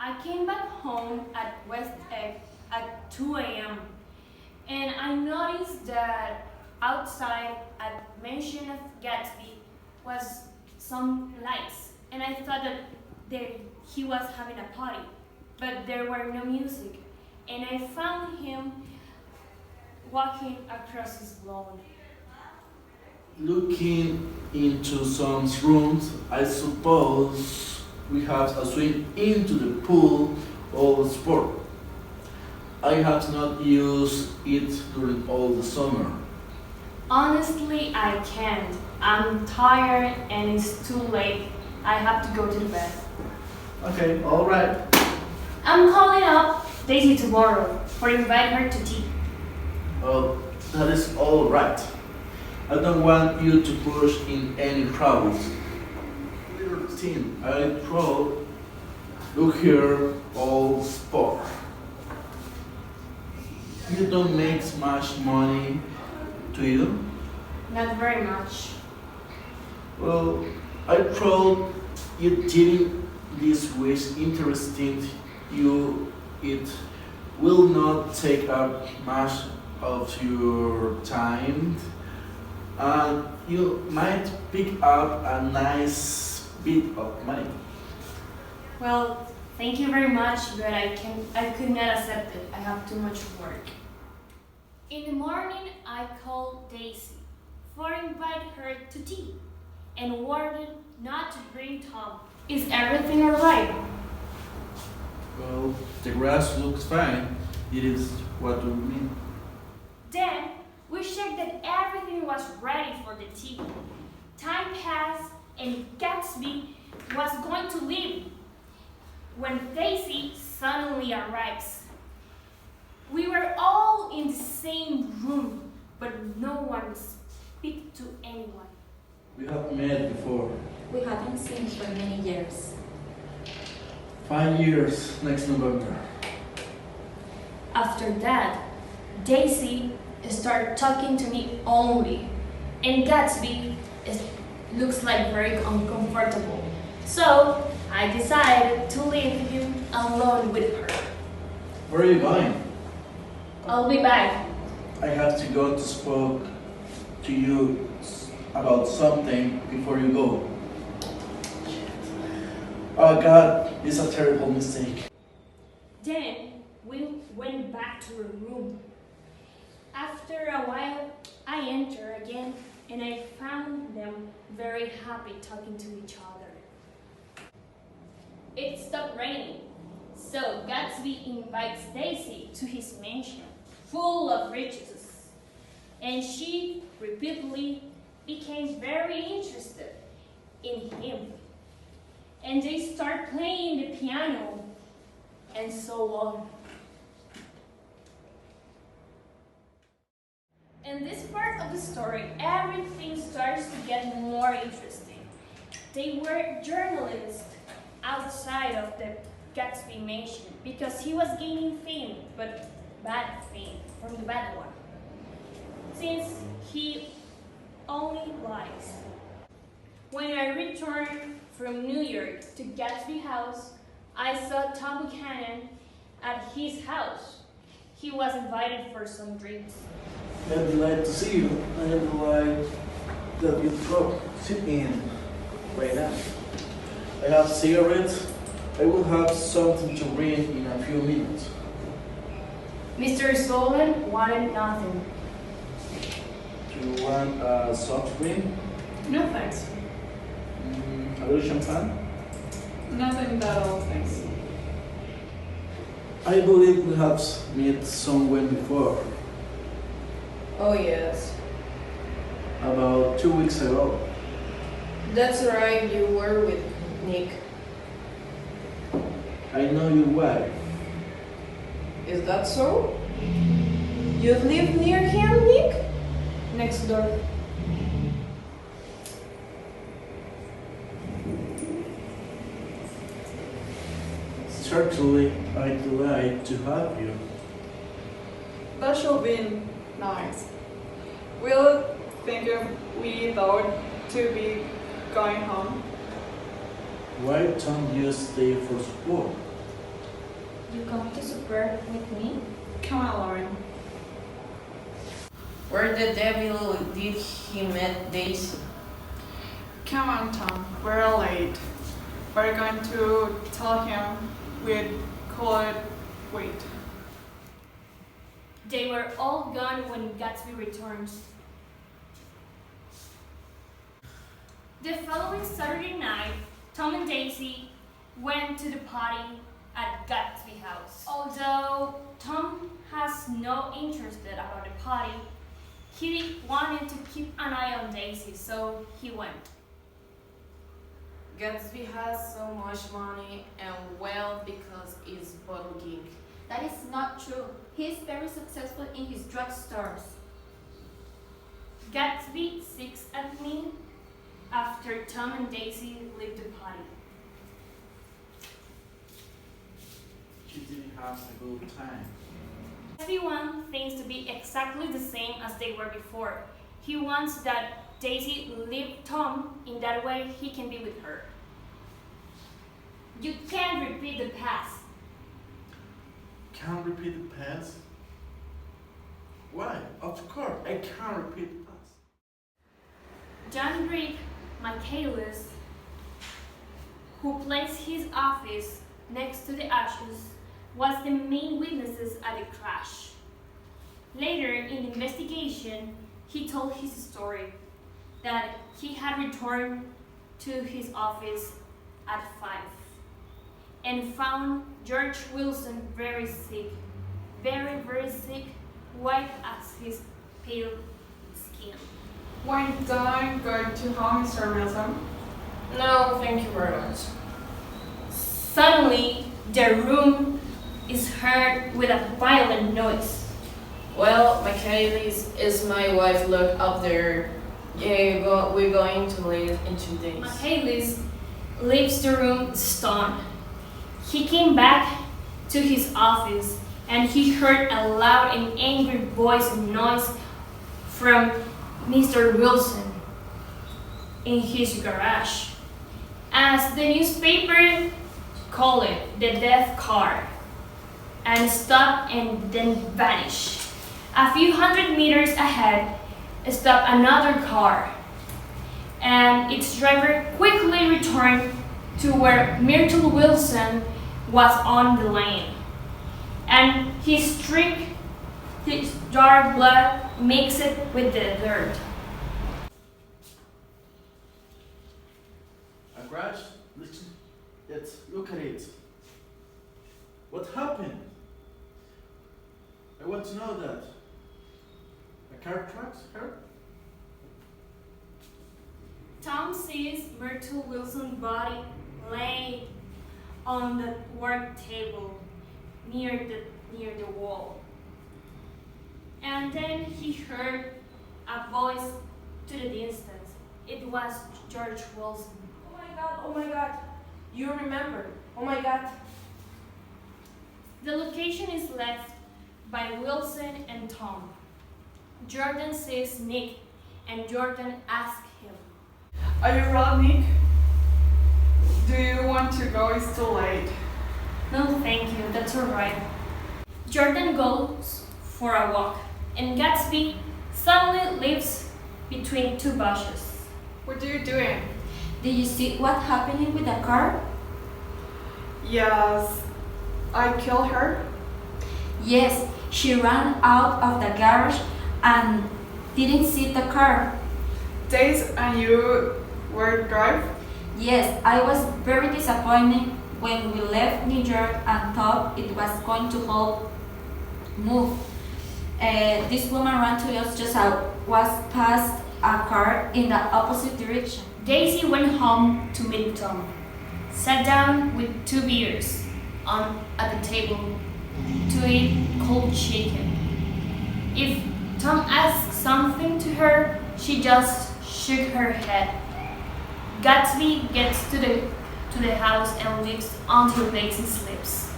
I came back home at West Egg at 2 a.m. and I noticed that outside at Mansion of Gatsby was some lights, and I thought that he was having a party, but there were no music, and I found him walking across his lawn. Looking into some rooms, I suppose we have a swim into the pool or sport. I have not used it during all the summer. Honestly, I can't. I'm tired and it's too late. I have to go to the bed. Okay, alright. I'm calling up Daisy tomorrow for invite her to tea. Oh, that is alright. I don't want you to push in any troubles. Little thing I throw, look here, all sport. You don't make much money, do you? Not very much. Well, I thought you didn't this was interesting. It will not take up much of your time, and you might pick up a nice bit of money. Well, thank you very much, but I could not accept it. I have too much work. In the morning, I called Daisy for invite her to tea and warned not to bring Tom. Is everything alright? Well, the grass looks fine. It is what you mean. Then we checked that everything was ready for the tea. Time passed and Gatsby was going to leave when Daisy suddenly arrives. We were all in the same room, but no one speak to anyone. We have met before. We haven't seen for many years. 5 years next November. After that, Daisy started talking to me only, and Gatsby looks like very uncomfortable. So I decided to leave him alone with her. Where are you going? I'll be back. I have to go to speak to you about something before you go. Oh God, it's a terrible mistake. Then we went back to her room. After a while, I entered again and I found them very happy talking to each other. It stopped raining, so Gatsby invites Daisy to his mansion, full of riches, and she repeatedly became very interested in him. And they start playing the piano, and so on. In this part of the story, everything starts to get more interesting. They were journalists outside of the Gatsby mansion because he was gaining fame, but bad fame, from the bad one, since he only lies. When I returned from New York to Gatsby House, I saw Tom Buchanan at his house. He was invited for some drinks. I'm delighted to see you. I am delighted that you drop. Sit in right now. I have cigarettes. I will have something to drink in a few minutes. Mr. Solon wanted nothing. Do you want a soft drink? No thanks. A little champagne? Nothing at all, thanks. I believe we have met somewhere before. Oh, yes. About 2 weeks ago. That's right, you were with Nick. I know you well. Is that so? You live near him, Nick? Next door. Certainly, I'd delight to have you. That shall be nice. We'll think we thought to be going home. Why don't you stay for sport? You come to supper with me? Come on, Lauren. Where the devil did he meet Daisy? Come on, Tom. We're late. We're going to tell him we'd call it wait. They were all gone when Gatsby returns. The following Saturday night, Tom and Daisy went to the party at Gatsby's house. Although Tom has no interest about the party, he wanted to keep an eye on Daisy, so he went. Gatsby has so much money and wealth because he's bottle king. That is not true. He is very successful in his drugstores. Gatsby seeks at me after Tom and Daisy leave the party. She didn't have a good time. Gatsby wants things to be exactly the same as they were before. He wants that Daisy leave Tom, in that way he can be with her. You can't repeat the past. Can't repeat the past? Why? Of course, I can't repeat the past. John Rick Michaelis, who placed his office next to the ashes, was the main witnesses at the crash. Later in the investigation, he told his story that he had returned to his office at 5 and found George Wilson very sick, very, very sick, white as his pale skin. Why don't go to home, Mr. Wilson? No, thank you very much. Suddenly, the room is heard with a violent noise. Well, Michaelis is my wife. Look up there. Yeah, we're going to leave in 2 days. Michaelis leaves the room stunned. He came back to his office and he heard a loud and angry voice and noise from Mr. Wilson in his garage. As the newspaper called it the death car, and stopped and then vanished. A few hundred meters ahead stopped another car, and its driver quickly returned to where Myrtle Wilson was on the lane. And his dark blood mixed with the dirt. A crash? Listen, look at it. What happened? I want to know that. A car tracks her? Tom sees Myrtle Wilson's body laid on the work table near the wall. And then he heard a voice to the distance. It was George Wilson. Oh my god, you remember. Oh my god. The location is left by Wilson and Tom. Jordan sees Nick and Jordan asks him, Are you ready, Nick? Do you want to go? It's too late. "No, thank you, that's alright." Jordan goes for a walk, and Gatsby suddenly lives between two bushes. What are you doing? Did you see what happened with the car? Yes. I killed her? Yes, she ran out of the garage and didn't see the car. Days and you were drive? Yes, I was very disappointed when we left New York and thought it was going to help move. This woman ran to us just as was past a car in the opposite direction. Daisy went home to meet Tom, sat down with 2 beers at the table to eat cold chicken. If Tom asked something to her, she just shook her head. Gatsby gets to the house and leaves until Daisy sleeps.